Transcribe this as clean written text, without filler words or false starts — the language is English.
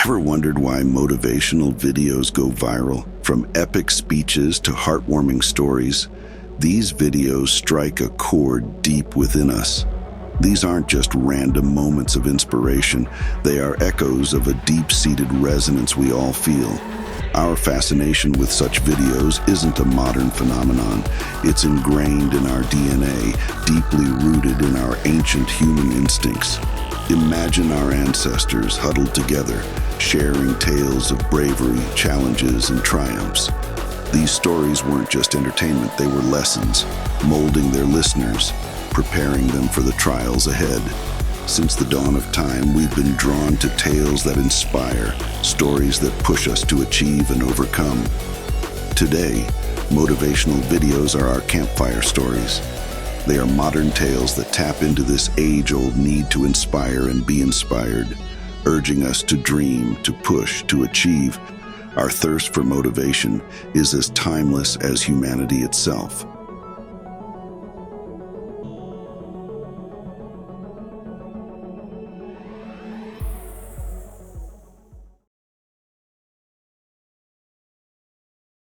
Ever wondered why motivational videos go viral? From epic speeches to heartwarming stories, these videos strike a chord deep within us. These aren't just random moments of inspiration, they are echoes of a deep-seated resonance we all feel. Our fascination with such videos isn't a modern phenomenon. It's ingrained in our DNA, deeply rooted in our ancient human instincts. Imagine our ancestors huddled together, sharing tales of bravery, challenges, and triumphs. These stories weren't just entertainment, they were lessons, molding their listeners, preparing them for the trials ahead. Since the dawn of time, we've been drawn to tales that inspire, stories that push us to achieve and overcome. Today, motivational videos are our campfire stories. They are modern tales that tap into this age-old need to inspire and be inspired, urging us to dream, to push, to achieve. Our thirst for motivation is as timeless as humanity itself.